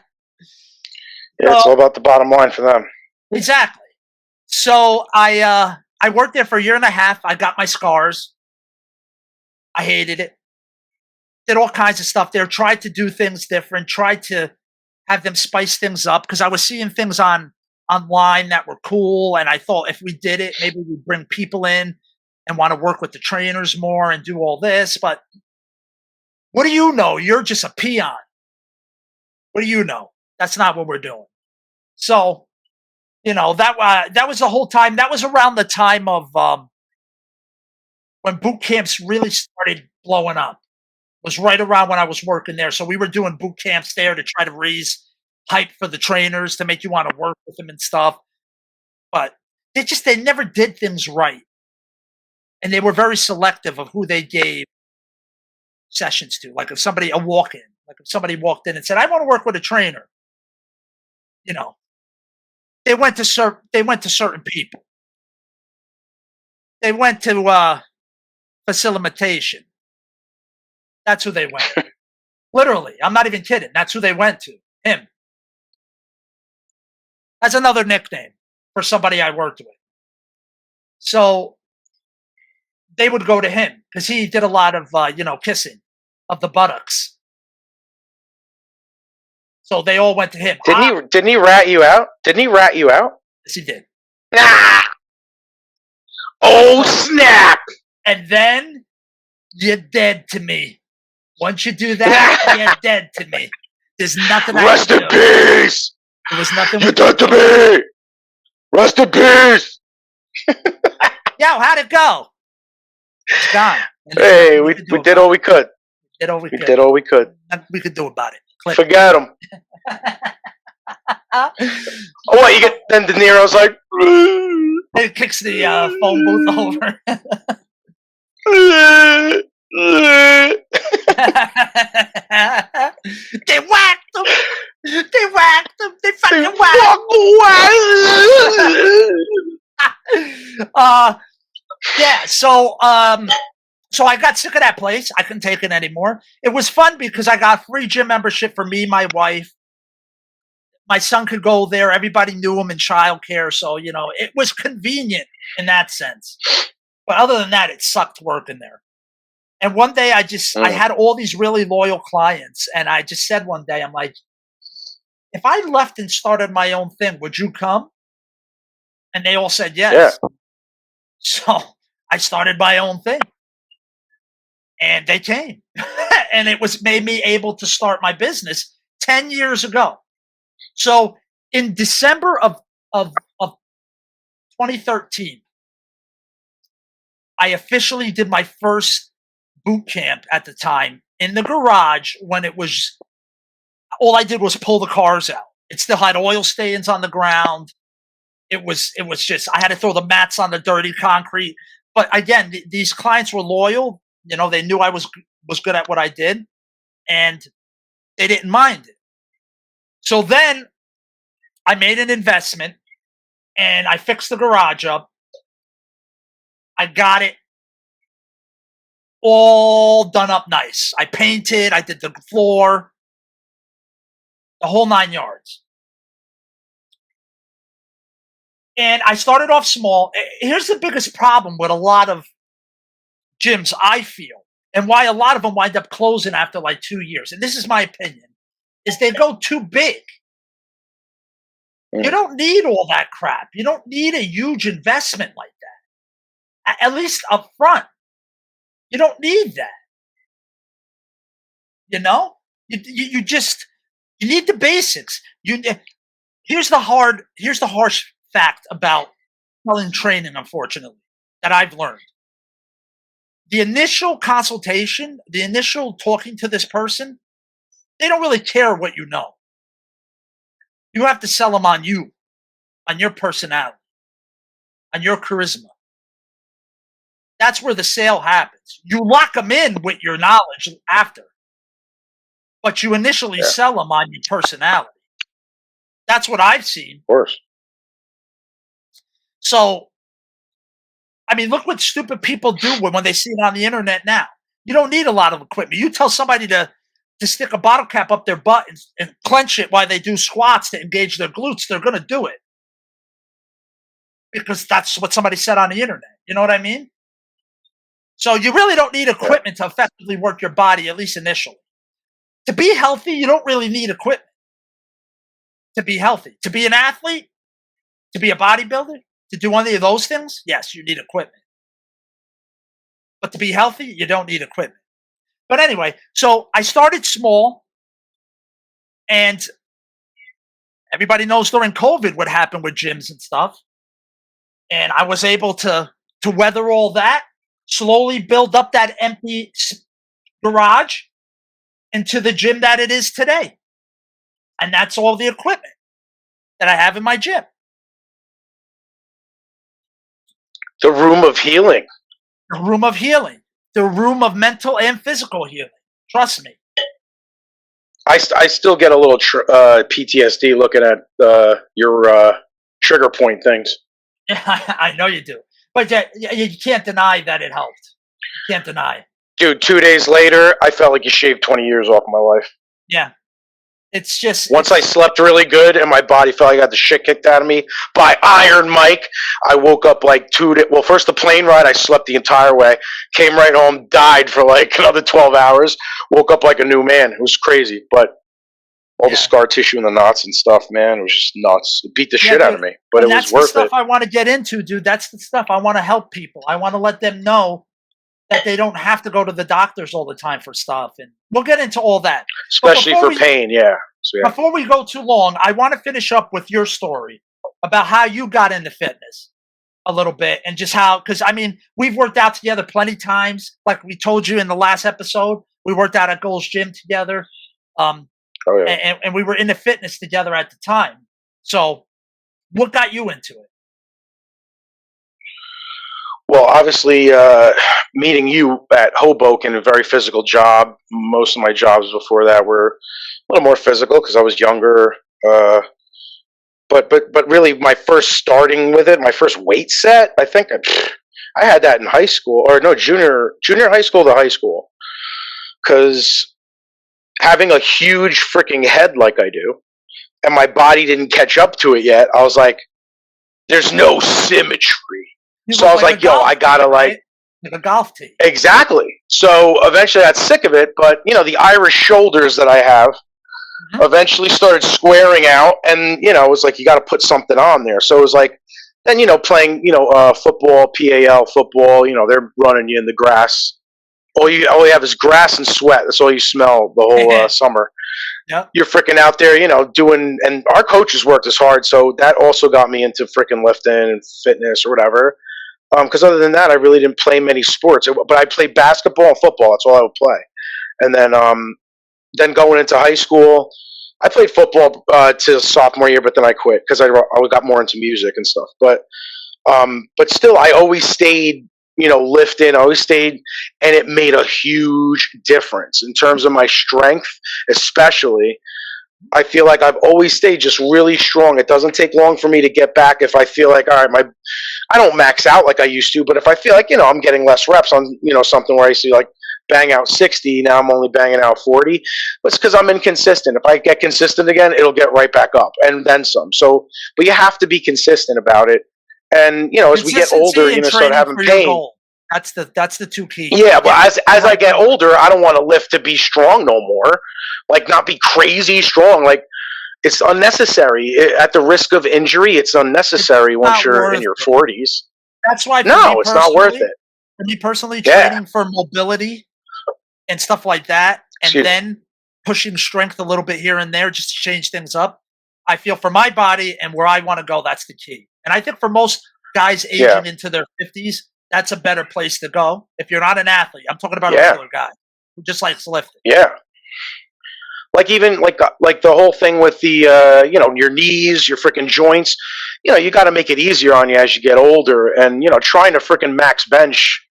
Yeah, it's all about the bottom line for them. Exactly. So I worked there for a year and a half. I got my scars. I hated it. Did all kinds of stuff there. Tried to do things different. Tried to have them spice things up because I was seeing things online that were cool, and I thought if we did it, maybe we'd bring people in and want to work with the trainers more and do all this. But what do you know? You're just a peon. What do you know? That's not what we're doing. So, that was the whole time. That was around the time of when boot camps really started blowing up. Was right around when I was working there. So we were doing boot camps there to try to raise hype for the trainers to make you want to work with them and stuff. But they never did things right. And they were very selective of who they gave sessions to. Like if somebody walked in and said, I want to work with a trainer, you know, they went to certain people. They went to facilitation. That's who they went. Literally, I'm not even kidding. That's who they went to. Him. That's another nickname for somebody I worked with. So they would go to him because he did a lot of kissing of the buttocks. So they all went to him. Didn't he rat you out? Didn't he rat you out? Yes, he did. Ah! Oh snap! And then you're dead to me. Once you do that, you're dead to me. There's nothing Rest I in can do. peace! There was nothing. You're dead to me! Rest in peace! Yo, how'd it go? It's gone. Hey, we did all we could. Did all we could. Did all we could. Nothing we could do about it. Click. Forget him. Oh, what? You get then De Niro's like. It kicks the phone booth over. They whacked him. They whacked him. They fucking whacked him. Yeah. So I got sick of that place. I couldn't take it anymore. It was fun because I got free gym membership for me, my wife. My son could go there. Everybody knew him in childcare, so it was convenient in that sense. But other than that, it sucked working there. And one day I had all these really loyal clients, and I just said one day, I'm like, if I left and started my own thing, would you come? And they all said yes. Yeah. So I started my own thing. And they came. And it made me able to start my business 10 years ago. So in December of 2013, I officially did my first boot camp at the time in the garage when it was all I did was pull the cars out. It still had oil stains on the ground. It was just I had to throw the mats on the dirty concrete. But again, these clients were loyal. They knew I was good at what I did, and they didn't mind it. So then I made an investment, and I fixed the garage up. I got it all done up nice. I painted, I did the floor, the whole 9 yards. And I started off small. Here's the biggest problem with a lot of gyms, I feel, and why a lot of them wind up closing after like 2 years. And this is my opinion, is they go too big. You don't need all that crap. You don't need a huge investment like that, at least up front. You don't need that. You just need the basics. Here's the harsh fact about selling training, unfortunately, that I've learned. The initial consultation, the initial talking to this person, they don't really care what you know. You have to sell them on you, on your personality, on your charisma. That's where the sale happens. You lock them in with your knowledge after, but you initially sell them on your personality. That's what I've seen. Of course. So, I mean, look what stupid people do when they see it on the internet now. You don't need a lot of equipment. You tell somebody to to stick a bottle cap up their butt and clench it while they do squats to engage their glutes, they're going to do it. Because that's what somebody said on the internet. You know what I mean? So you really don't need equipment to effectively work your body, at least initially. To be healthy, you don't really need equipment. To be healthy. To be an athlete, to be a bodybuilder, to do any of those things, yes, you need equipment. But to be healthy, you don't need equipment. But anyway, so I started small, and everybody knows during COVID what happened with gyms and stuff. And I was able to weather all that, slowly build up that empty garage into the gym that it is today. And that's all the equipment that I have in my gym. The room of healing. The room of healing. The room of mental and physical healing. Trust me. I still get a little PTSD looking at your trigger point things. I know you do. But you can't deny that it helped. You can't deny. Dude, 2 days later, I felt like you shaved 20 years off my life. Yeah. It's just... Once I slept really good and my body felt like I got the shit kicked out of me by Iron Mike, I woke up like first the plane ride, I slept the entire way, came right home, died for like another 12 hours, woke up like a new man. It was crazy, but all the scar tissue and the knots and stuff, man, it was just nuts. It beat the shit out of me, but it was worth it. That's the stuff I want to get into, dude. That's the stuff I want to help people. I want to let them know that they don't have to go to the doctors all the time for stuff. And we'll get into all that. Especially for pain, yeah. So, yeah. Before we go too long, I want to finish up with your story about how you got into fitness a little bit and just how, because I mean, we've worked out together plenty times. Like we told you in the last episode, we worked out at Gold's Gym together. And we were into fitness together at the time. So what got you into it? Well, obviously, meeting you at Hoboken, a very physical job. Most of my jobs before that were a little more physical because I was younger. But really, my first starting with it, my first weight set, I think I had that in high school, or no, junior high school to high school. Because having a huge freaking head like I do, and my body didn't catch up to it yet, I was like, there's no symmetry. So I was like, yo, I gotta like a golf tee. Exactly. So eventually I got sick of it, but the Irish shoulders that I have eventually started squaring out, and it was like you got to put something on there. So it was like then playing football, PAL football, they're running you in the grass. All you have is grass and sweat. That's all you smell the whole summer. Yep. You're freaking out there, doing, and our coaches worked as hard, so that also got me into freaking lifting and fitness or whatever. Because other than that, I really didn't play many sports. But I played basketball and football. That's all I would play. And then going into high school, I played football till sophomore year, but then I quit because I got more into music and stuff. But still, I always stayed, lifting. I always stayed, and it made a huge difference in terms of my strength, especially. I feel like I've always stayed just really strong. It doesn't take long for me to get back if I feel like, all right, I don't max out like I used to, but if I feel like, I'm getting less reps on, something where I used to like bang out 60, now I'm only banging out 40. It's because I'm inconsistent. If I get consistent again, it'll get right back up and then some. So, but you have to be consistent about it. And, as we get older, start having pain. That's the two keys. Yeah, but as I get older, I don't want to lift to be strong no more. Like, not be crazy strong. Like, it's unnecessary. At the risk of injury, it's unnecessary once you're in your 40s. That's why. It's not worth it. For me personally, training for mobility and stuff like that, and then pushing strength a little bit here and there just to change things up. I feel for my body and where I want to go, that's the key. And I think for most guys aging into their 50s, that's a better place to go. If you're not an athlete, I'm talking about a regular guy who just likes lifting. Yeah. Like even like the whole thing with the your knees, your freaking joints, you got to make it easier on you as you get older, and trying to freaking max bench,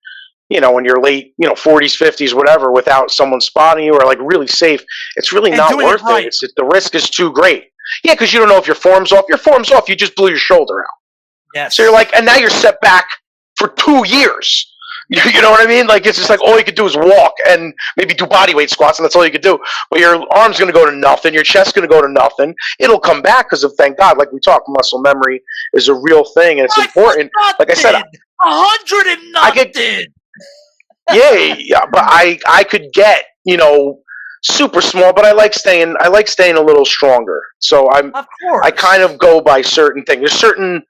when you're late, 40s, 50s, whatever, without someone spotting you or like really safe, it's really not worth it. The risk is too great. Yeah, because you don't know if your form's off. Your form's off. You just blew your shoulder out. Yes. So you're like, and now you're set back for 2 years. You know what I mean? Like, it's just like all you could do is walk and maybe do body weight squats, and that's all you could do. But your arm's going to go to nothing. Your chest's going to go to nothing. It'll come back because of, thank God, like we talked, muscle memory is a real thing, and it's important. Like I said, 100 and nothing. Yeah, but I could get, super small, but I like staying a little stronger. So I kind of go by certain things. There's certain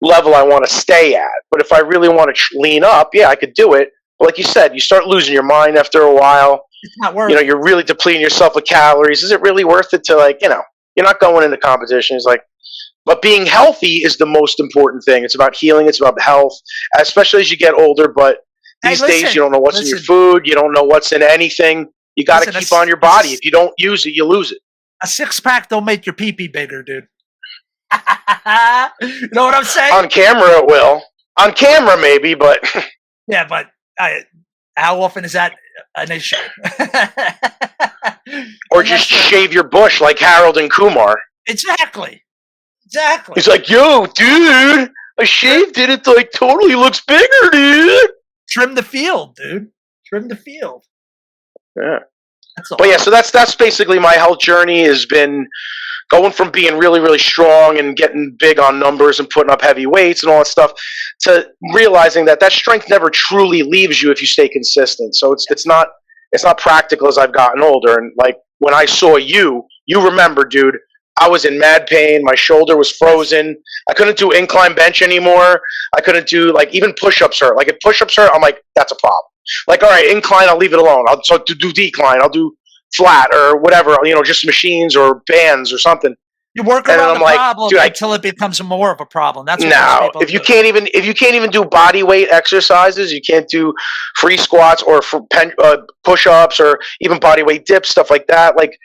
level I want to stay at, but if I really want to lean up, yeah, I could do it. But like you said, you start losing your mind after a while. It's not worth it. You're really depleting yourself with calories. Is it really worth it to, like, you're not going into competition. It's like, but being healthy is the most important thing. It's about healing. It's about health, especially as you get older. But these days, you don't know what's in your food. You don't know what's in anything. You got to keep on your body. If you don't use it, you lose it. A six-pack don't make your pee-pee bigger, dude. You know what I'm saying? On camera, it will. On camera, maybe, but... Yeah, but how often is that an issue? Or just shave your bush like Harold and Kumar. Exactly. He's like, yo, dude, I shaved it. It, like, totally looks bigger, dude. Trim the field, dude. Trim the field. Yeah. But yeah, so that's basically my health journey, has been going from being really, really strong and getting big on numbers and putting up heavy weights and all that stuff to realizing that strength never truly leaves you if you stay consistent. So it's not practical as I've gotten older. And like when I saw you remember, dude, I was in mad pain. My shoulder was frozen. I couldn't do incline bench anymore. I couldn't do, like, even push-ups hurt. Like if push-ups hurt, I'm like, that's a problem. Like, all right, incline, I'll leave it alone. So to do decline, I'll do flat or whatever, just machines or bands or something. You work around the problem until it becomes more of a problem. That's what most people if you can't even do body weight exercises, you can't do free squats or push-ups or even body weight dips, stuff like that. Like,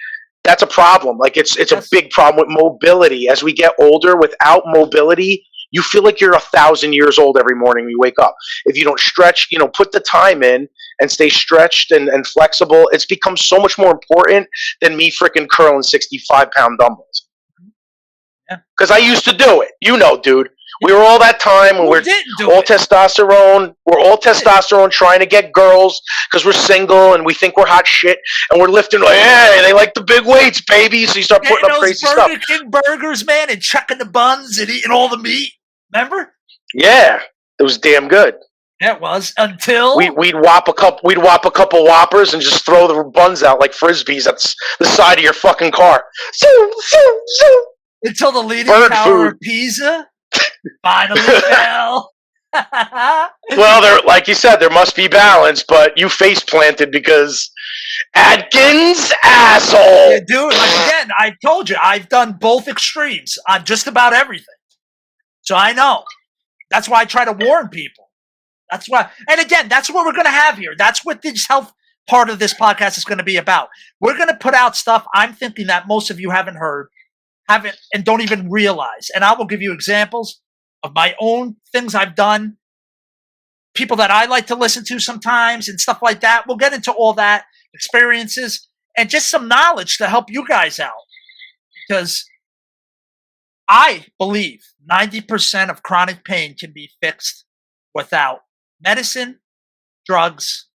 that's a problem. Like, it's a big problem with mobility. As we get older, without mobility, you feel like you're 1,000 years old every morning when you wake up. If you don't stretch, put the time in and stay stretched and flexible, it's become so much more important than me freaking curling 65-pound dumbbells. Yeah. Because I used to do it. Dude. We were all that time when we're all testosterone. We're all testosterone trying to get girls because we're single and we think we're hot shit and we're lifting. Like, hey, they like the big weights, baby. So you start putting up crazy stuff. Burger King burgers, man, and chucking the buns and eating all the meat. Remember? Yeah, it was damn good. Yeah, it was until we'd whop a couple Whoppers and just throw the buns out like frisbees at the side of your fucking car. Until the leaning tower of Pisa finally fell. Well, there, like you said, there must be balance, but you face planted because Atkins, asshole. Yeah, dude, like, again, I told you, I've done both extremes on just about everything. So I know. That's why I try to warn people. That's why. And again, that's what we're going to have here. That's what this health part of this podcast is going to be about. We're going to put out stuff I'm thinking that most of you haven't heard, and don't even realize. And I will give you examples of my own things I've done, people that I like to listen to sometimes and stuff like that. We'll get into all that, experiences, and just some knowledge to help you guys out. Because I believe 90% of chronic pain can be fixed without medicine, drugs,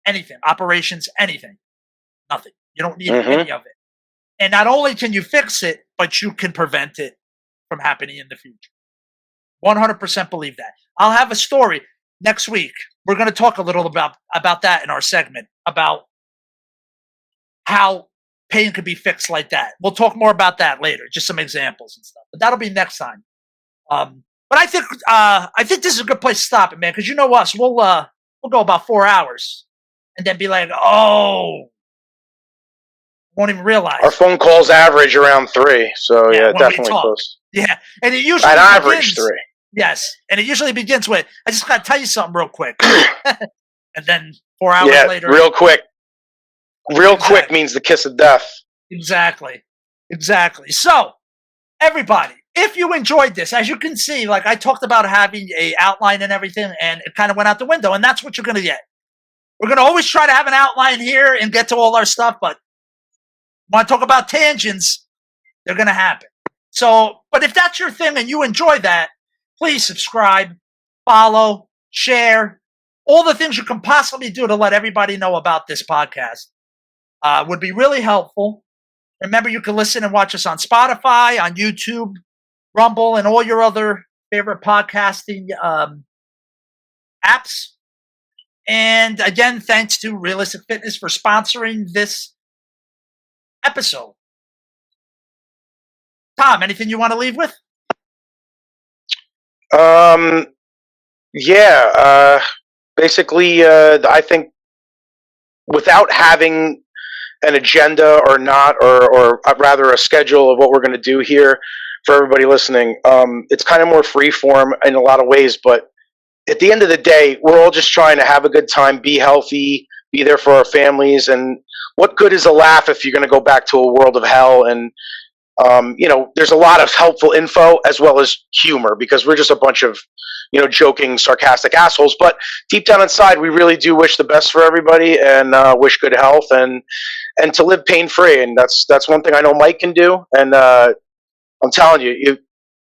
anything, operations, anything, nothing. You don't need any of it. And not only can you fix it, but you can prevent it from happening in the future. 100% believe that. I'll have a story next week. We're going to talk a little about that in our segment, about how pain could be fixed like that. We'll talk more about that later, just some examples and stuff. But that'll be next time. But I think this is a good place to stop it, man, because you know us. We'll go about 4 hours and then be like, won't even realize. Our phone calls average around 3, so yeah definitely close. Yeah, and it usually at average 3. Yes, and it usually begins with, I just got to tell you something real quick. And then 4 hours later. Real quick. Quick means the kiss of death. Exactly. So, everybody, if you enjoyed this, as you can see, like I talked about having a outline and everything, and it kind of went out the window, and that's what you're going to get. We're going to always try to have an outline here and get to all our stuff, but want to talk about tangents, they're going to happen. So, but if that's your thing and you enjoy that, please subscribe, follow, share, all the things you can possibly do to let everybody know about this podcast would be really helpful. Remember, you can listen and watch us on Spotify, on YouTube, Rumble, and all your other favorite podcasting apps. And again, thanks to Realistic Fitness for sponsoring this episode. Tom, anything you want to leave with? Basically, I think without having an agenda or not, or rather a schedule of what we're going to do here for everybody listening, it's kind of more free form in a lot of ways. But at the end of the day, we're all just trying to have a good time, be healthy, be there for our families. And what good is a laugh if you're going to go back to a world of hell? And there's a lot of helpful info as well as humor, because we're just a bunch of, joking, sarcastic assholes. But deep down inside, we really do wish the best for everybody and wish good health and to live pain-free. And that's one thing I know Mike can do. And I'm telling you,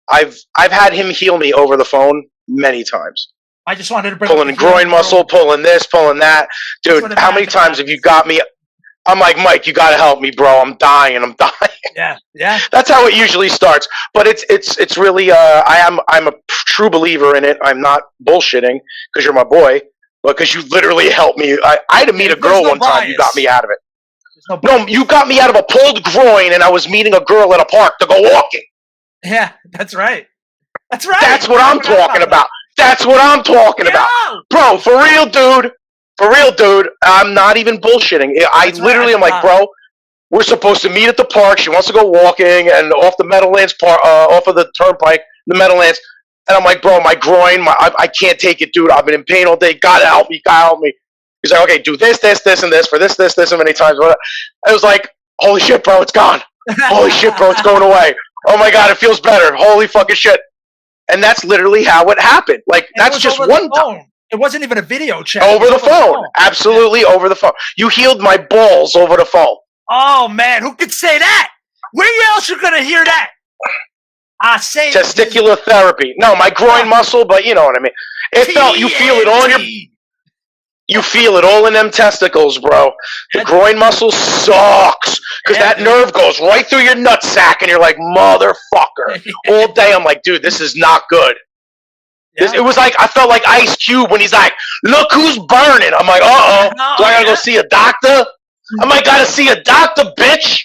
I've had him heal me over the phone many times. I just wanted to bring pulling a groin muscle, pulling this, pulling that. Dude, how many times have you got me? I'm like, Mike, you got to help me, bro. I'm dying. Yeah. That's how it usually starts. But it's really I'm a true believer in it. I'm not bullshitting because you're my boy, but because you literally helped me. I had to meet a girl one time. You got me out of it. No, you got me out of a pulled groin, and I was meeting a girl at a park to go walking. Yeah, that's right. That's right. That's what I'm talking about. That's what I'm talking about, bro. For real, dude. I'm not even bullshitting. I literally am like, bro, we're supposed to meet at the park. She wants to go walking and off the Meadowlands Park, off of the turnpike, the Meadowlands. And I'm like, bro, my groin, I can't take it, dude. I've been in pain all day. Gotta help me. He's like, okay, do this, and this for this, and many times. I was like, holy shit, bro, it's gone. Holy shit, bro, it's going away. Oh my God, it feels better. Holy fucking shit. And that's literally how it happened. Like, that's just one time. It wasn't even a video chat. Over the phone. Absolutely over the phone. You healed my balls over the phone. Oh, man. Who could say that? Where else you going to hear that? I say testicular therapy. No, my groin muscle, but you know what I mean. You feel it all in your... You feel it all in them testicles, bro. The groin muscle sucks. Because that nerve goes right through your nutsack, and you're like, motherfucker. All day, I'm like, dude, this is not good. Yeah. It was like, I felt like Ice Cube when he's like, look who's burning. I'm like, uh-oh. Do I gotta go see a doctor? I might gotta see a doctor, bitch.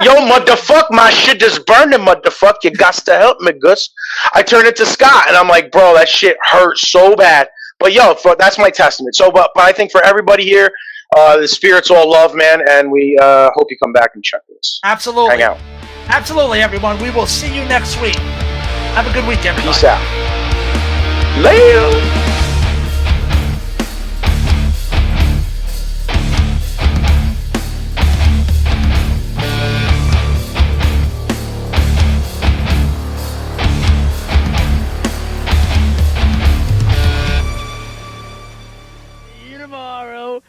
Yo, motherfuck, my shit is burning, motherfuck. You got to help me, Gus. I turn it to Scott, and I'm like, bro, that shit hurts so bad. But yo, that's my testament. So, but I think for everybody here, the spirit's all love, man, and we hope you come back and check with us. Absolutely. Hang out. Absolutely, everyone. We will see you next week. Have a good week, everybody. Peace out. Later. See you tomorrow.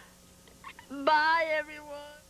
Bye, everyone.